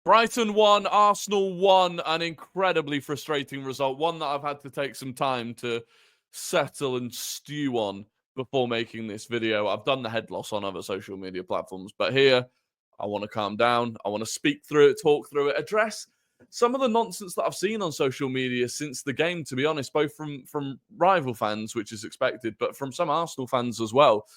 Brighton won, Arsenal won, an incredibly frustrating result. One that I've had to take some time to settle and stew on before making this video. I've done the head loss on other social media platforms, but here I want to calm down. I want to speak through it, talk through it, address some of the nonsense that I've seen on social media since the game, to be honest, both from rival fans, which is expected, but from some Arsenal fans as well.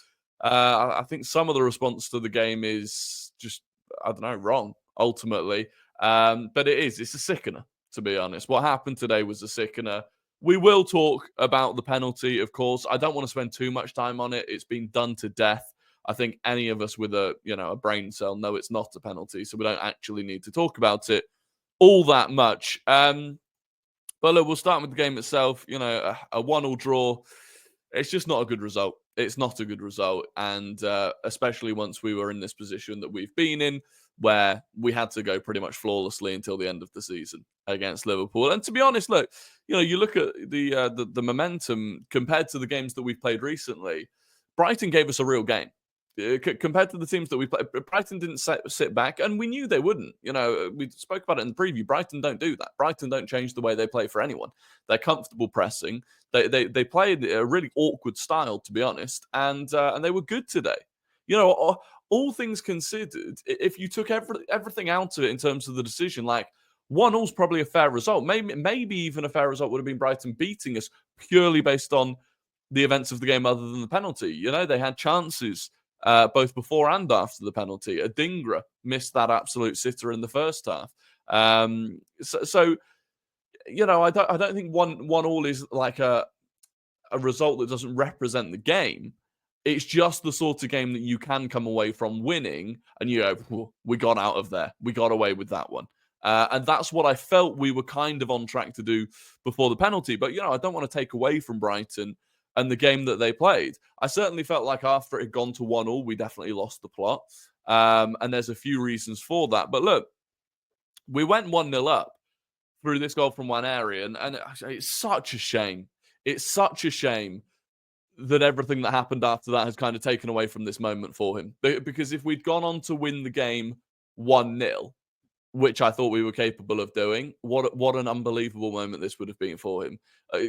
I think some of the response to the game is just, I don't know, wrong, ultimately. But it's a sickener, to be honest. What happened today was a sickener. We will talk about the penalty, of course. I don't want to spend too much time on it. It's been done to death. I think any of us with a brain cell know it's not a penalty, so we don't actually need to talk about it all that much. But look, we'll start with the game itself. A 1-1 draw. It's just not a good result. It's not a good result. And especially once we were in this position that we've been in, where we had to go pretty much flawlessly until the end of the season against Liverpool. And to be honest, look, you look at the momentum compared to the games that we've played recently. Brighton gave us a real game. Compared to the teams that we played, Brighton didn't sit back, and we knew they wouldn't. We spoke about it in the preview. Brighton don't do that. Brighton don't change the way they play for anyone. They're comfortable pressing. They played a really awkward style, to be honest, and they were good today. All things considered, if you took everything out of it in terms of the decision, like 1-1's probably a fair result. Maybe even a fair result would have been Brighton beating us purely based on the events of the game, other than the penalty. They had chances. Both before and after the penalty. Adingra missed that absolute sitter in the first half. I don't think 1-1 is like a result that doesn't represent the game. It's just the sort of game that you can come away from winning and we got out of there. We got away with that one. And that's what I felt we were kind of on track to do before the penalty. But, I don't want to take away from Brighton and the game that they played. I certainly felt like after it had gone to 1-1, we definitely lost the plot. And there's a few reasons for that. But look, we went 1-0 up through this goal from Nwaneri, and it's such a shame. It's such a shame that everything that happened after that has kind of taken away from this moment for him. Because if we'd gone on to win the game 1-0, which I thought we were capable of doing, what an unbelievable moment this would have been for him.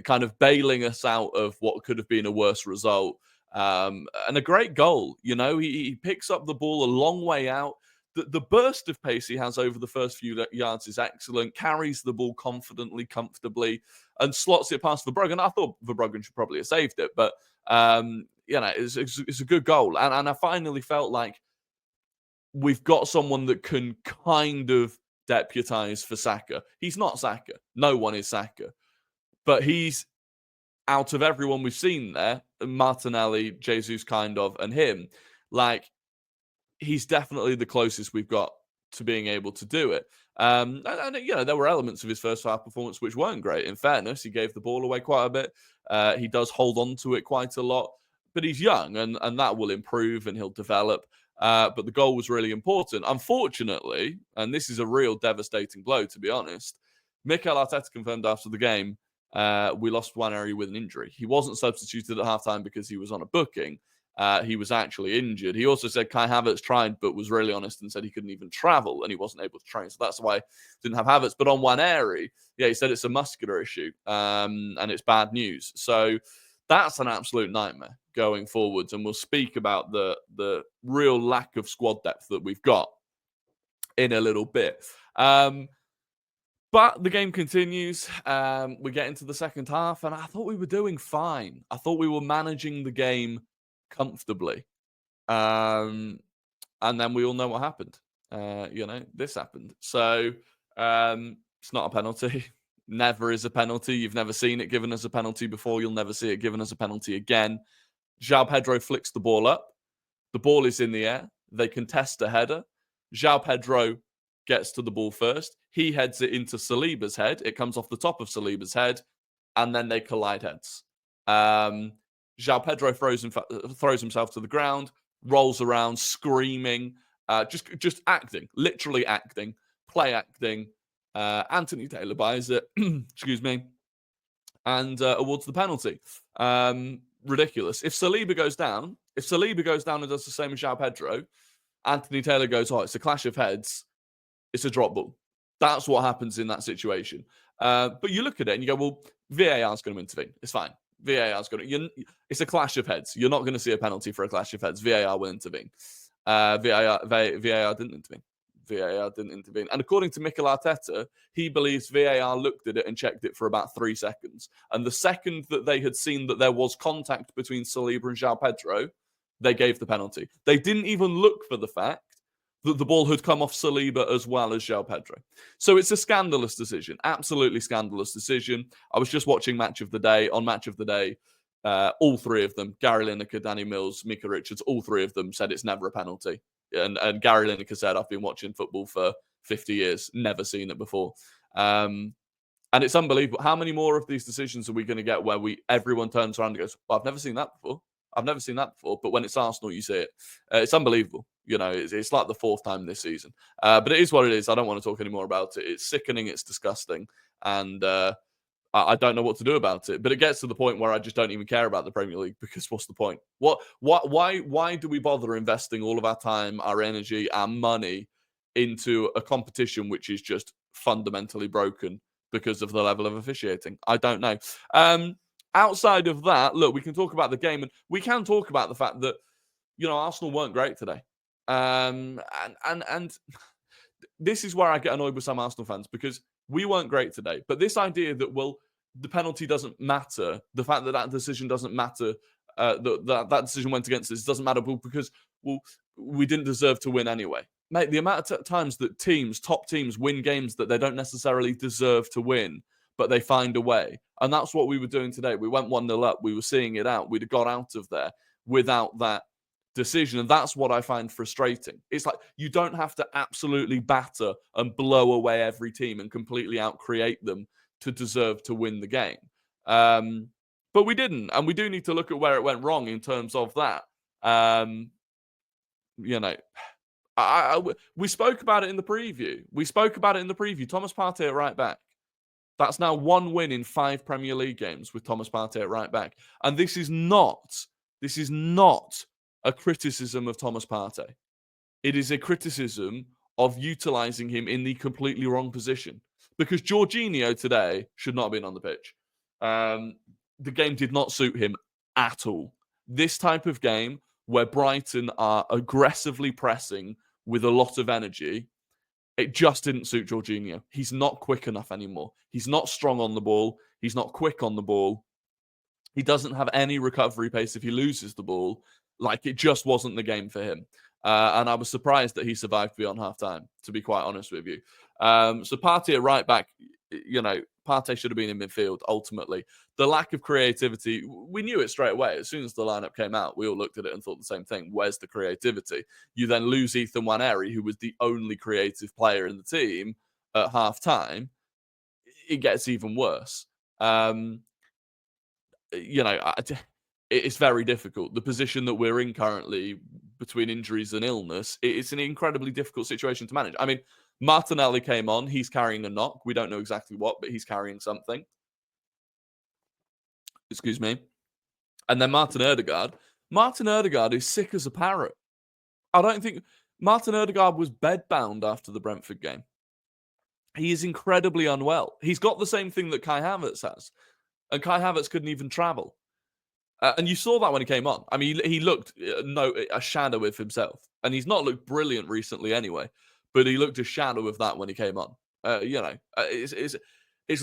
Kind of bailing us out of what could have been a worse result. And a great goal. He picks up the ball a long way out. The burst of pace he has over the first few yards is excellent. Carries the ball confidently, comfortably, and slots it past Verbruggen. I thought Verbruggen should probably have saved it, but it's a good goal. And I finally felt like we've got someone that can kind of deputise for Saka. He's not Saka. No one is Saka. But he's, out of everyone we've seen there, Martinelli, Jesus kind of, and him, he's definitely the closest we've got to being able to do it. And there were elements of his first half performance which weren't great. In fairness, he gave the ball away quite a bit. He does hold on to it quite a lot. But he's young, and that will improve, and he'll develop. But the goal was really important. Unfortunately, and this is a real devastating blow, to be honest, Mikel Arteta confirmed after the game, we lost Nwaneri with an injury. He wasn't substituted at halftime because he was on a booking. He was actually injured. He also said Kai Havertz tried, but was really honest and said he couldn't even travel and he wasn't able to train. So that's why he didn't have Havertz. But on Nwaneri, he said it's a muscular issue and it's bad news. So that's an absolute nightmare going forwards. And we'll speak about the real lack of squad depth that we've got in a little bit. But the game continues. We get into the second half, and I thought we were doing fine. I thought we were managing the game comfortably. And then we all know what happened. This happened. So it's not a penalty. Never is a penalty. You've never seen it given as a penalty before. You'll never see it given as a penalty again. Joao Pedro flicks the ball up. The ball is in the air. They contest a header. Joao Pedro gets to the ball first. He heads it into Saliba's head. It comes off the top of Saliba's head, and then they collide heads. Joao Pedro throws himself to the ground, rolls around, screaming, just acting, literally acting, play acting. Anthony Taylor buys it, excuse me, and awards the penalty. Ridiculous. If Saliba goes down and does the same as Joao Pedro, Anthony Taylor goes, it's a clash of heads. It's a drop ball. That's what happens in that situation. But you look at it and you go, well, VAR is going to intervene. It's fine. VAR is going to. It's a clash of heads. You're not going to see a penalty for a clash of heads. VAR will intervene. VAR didn't intervene. VAR didn't intervene. And according to Mikel Arteta, he believes VAR looked at it and checked it for about 3 seconds. And the second that they had seen that there was contact between Saliba and Joao Pedro, they gave the penalty. They didn't even look for the fact that the ball had come off Saliba as well as Joao Pedro. So it's a scandalous decision. Absolutely scandalous decision. I was just watching Match of the Day. On Match of the Day, all 3 of them, Gary Lineker, Danny Mills, Mika Richards, all 3 of them said it's never a penalty. And Gary Lineker said, I've been watching football for 50 years, never seen it before. And it's unbelievable. How many more of these decisions are we going to get where everyone turns around and goes, well, I've never seen that before. I've never seen that before. But when it's Arsenal, you see it. It's unbelievable. It's like the 4th time this season. But it is what it is. I don't want to talk any more about it. It's sickening. It's disgusting. And I don't know what to do about it. But it gets to the point where I just don't even care about the Premier League, because what's the point? Why do we bother investing all of our time, our energy, our money into a competition which is just fundamentally broken because of the level of officiating? I don't know. Outside of that, look, we can talk about the game, and we can talk about the fact that, Arsenal weren't great today. And this is where I get annoyed with some Arsenal fans, because we weren't great today. But this idea that, the penalty doesn't matter, the fact that decision doesn't matter, that decision went against us doesn't matter, because, we didn't deserve to win anyway. Mate, the amount of times that top teams win games that they don't necessarily deserve to win, but they find a way. And that's what we were doing today. We went 1-0 up. We were seeing it out. We'd have got out of there without that decision. And that's what I find frustrating. It's like, you don't have to absolutely batter and blow away every team and completely outcreate them to deserve to win the game. But we didn't. And we do need to look at where it went wrong in terms of that. We spoke about it in the preview. Thomas Partey at right back. That's now 1 win in 5 Premier League games with Thomas Partey at right back. And this is not a criticism of Thomas Partey. It is a criticism of utilising him in the completely wrong position. Because Jorginho today should not have been on the pitch. The game did not suit him at all. This type of game where Brighton are aggressively pressing with a lot of energy, it just didn't suit Jorginho. He's not quick enough anymore. He's not strong on the ball. He's not quick on the ball. He doesn't have any recovery pace if he loses the ball. Like, it just wasn't the game for him. And I was surprised that he survived beyond half-time, to be quite honest with you. So Partey at right back, Partey should have been in midfield, ultimately. The lack of creativity, we knew it straight away. As soon as the lineup came out, we all looked at it and thought the same thing. Where's the creativity? You then lose Ethan Nwaneri, who was the only creative player in the team at half-time. It gets even worse. It's very difficult. The position that we're in currently, between injuries and illness, it's an incredibly difficult situation to manage. I mean, Martinelli came on. He's carrying a knock. We don't know exactly what, but he's carrying something. Excuse me. And then Martin Ødegaard. Martin Ødegaard is sick as a parrot. I don't think... Martin Ødegaard was bedbound after the Brentford game. He is incredibly unwell. He's got the same thing that Kai Havertz has. And Kai Havertz couldn't even travel. And you saw that when he came on. I mean, he looked a shadow of himself. And he's not looked brilliant recently anyway. But he looked a shadow of that when he came on. It's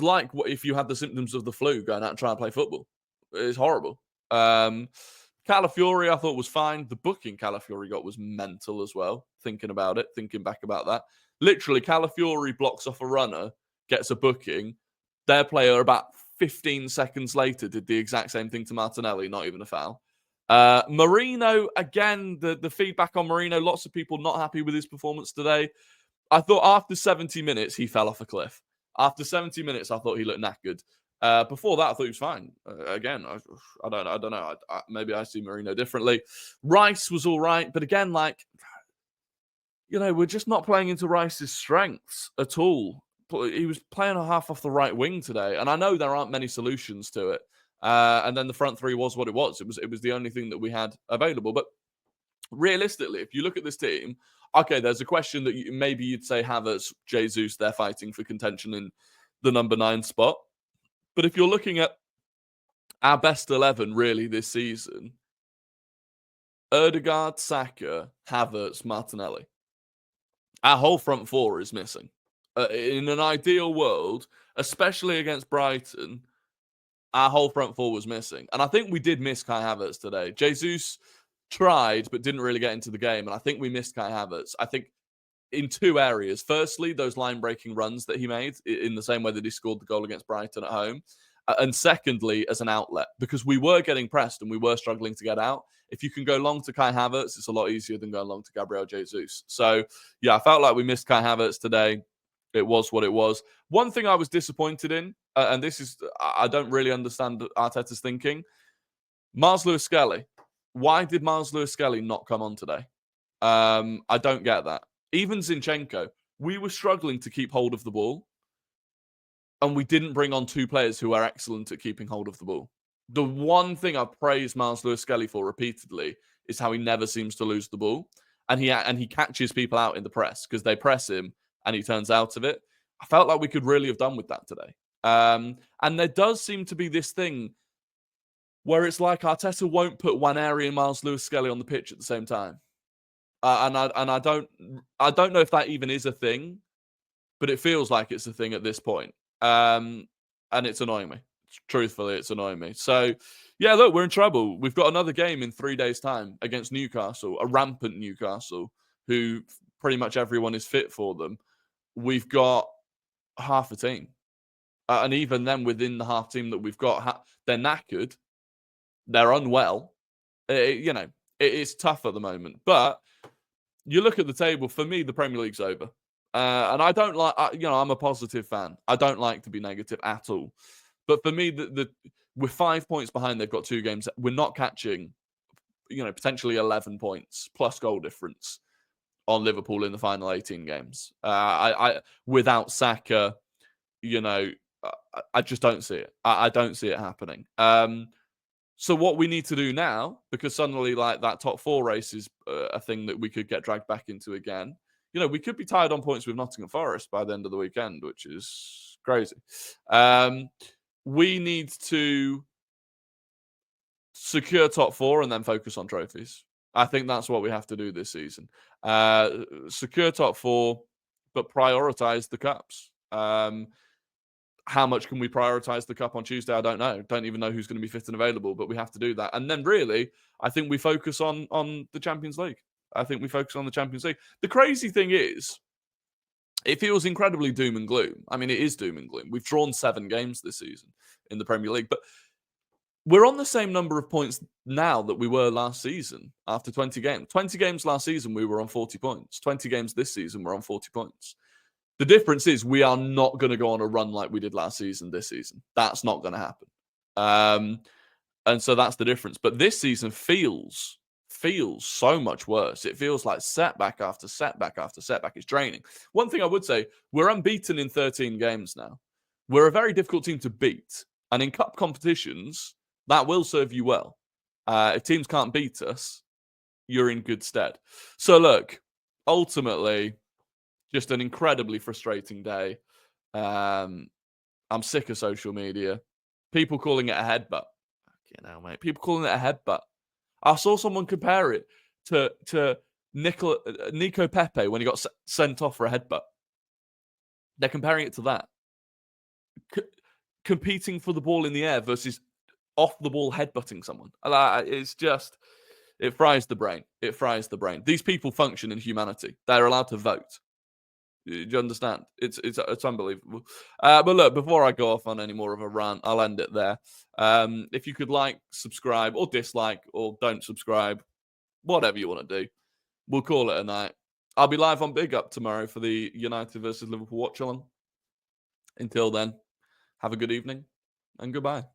like if you had the symptoms of the flu going out and trying to play football. It's horrible. Calafiori, I thought, was fine. The booking Calafiori got was mental as well. Thinking back about that. Literally, Calafiori blocks off a runner, gets a booking. Their player, about 15 seconds later, did the exact same thing to Martinelli, not even a foul. Marino, again, the feedback on Marino, lots of people not happy with his performance today. I thought after 70 minutes, he fell off a cliff. After 70 minutes, I thought he looked knackered. Before that, I thought he was fine. Again, I don't know. Maybe I see Marino differently. Rice was all right, but again, we're just not playing into Rice's strengths at all. He was playing a half off the right wing today, and I know there aren't many solutions to it. And then the front three was what it was. It was the only thing that we had available. But realistically, if you look at this team, okay, there's a question that maybe you'd say Havertz, Jesus, they're fighting for contention in the number 9 spot. But if you're looking at our best 11 really this season, Ødegaard, Saka, Havertz, Martinelli. Our whole front four is missing. In an ideal world, especially against Brighton, our whole front four was missing. And I think we did miss Kai Havertz today. Jesus tried, but didn't really get into the game. And I think we missed Kai Havertz. I think in 2 areas. Firstly, those line-breaking runs that he made in the same way that he scored the goal against Brighton at home. And secondly, as an outlet, because we were getting pressed and we were struggling to get out. If you can go long to Kai Havertz, it's a lot easier than going long to Gabriel Jesus. So, yeah, I felt like we missed Kai Havertz today. It was what it was. One thing I was disappointed in, and this is, I don't really understand Arteta's thinking. Mars Lewis-Skelly. Why did Mars Lewis-Skelly not come on today? I don't get that. Even Zinchenko, we were struggling to keep hold of the ball. And we didn't bring on 2 players who are excellent at keeping hold of the ball. The one thing I praise Mars Lewis-Skelly for repeatedly is how he never seems to lose the ball. And he catches people out in the press because they press him and he turns out of it. I felt like we could really have done with that today. And there does seem to be this thing where it's like Arteta won't put Nwaneri and Mars Lewis-Skelly on the pitch at the same time. And I don't know if that even is a thing, but it feels like it's a thing at this point. And it's annoying me. Truthfully, it's annoying me. So, yeah, look, we're in trouble. We've got another game in 3 days' time against Newcastle, a rampant Newcastle, who pretty much everyone is fit for them. We've got half a team. And even then, within the half team that we've got, they're knackered. They're unwell. It's tough at the moment. But you look at the table, for me, the Premier League's over. And I don't like, I'm a positive fan. I don't like to be negative at all. But for me, we're 5 points behind. They've got 2 games. We're not catching, potentially 11 points plus goal difference on Liverpool in the final 18 games. Without Saka, I just don't see it. I don't see it happening. So what we need to do now, because suddenly like that top 4 race is a thing that we could get dragged back into again. We could be tied on points with Nottingham Forest by the end of the weekend, which is crazy. We need to secure top 4 and then focus on trophies. I think that's what we have to do this season. Secure top 4, but prioritize the cups. How much can we prioritize the cup on Tuesday? I don't know. Don't even know who's going to be fit and available, but we have to do that. And then really, I think we focus on the Champions League. The crazy thing is, it feels incredibly doom and gloom. I mean, it is doom and gloom. We've drawn 7 games this season in the Premier League, but we're on the same number of points now that we were last season after 20 games. 20 games last season, we were on 40 points. 20 games this season, we're on 40 points. The difference is we are not going to go on a run like we did last season this season. That's not going to happen. And so that's the difference. But this season feels so much worse. It feels like setback after setback after setback. It's draining. One thing I would say, we're unbeaten in 13 games now. We're a very difficult team to beat. And in cup competitions, that will serve you well. If teams can't beat us, you're in good stead. So look, ultimately, just an incredibly frustrating day. I'm sick of social media. People calling it a headbutt. Mate. People calling it a headbutt. I saw someone compare it to Nico Pepe when he got sent off for a headbutt. They're comparing it to that. Competing for the ball in the air versus off the ball headbutting someone. It's just, it fries the brain. These people function in humanity. They're allowed to vote. Do you understand? It's unbelievable. But look, before I go off on any more of a rant, I'll end it there. If you could like, subscribe, or dislike, or don't subscribe, whatever you want to do, we'll call it a night. I'll be live on Big Up tomorrow for the United versus Liverpool watch-along. Until then, have a good evening and goodbye.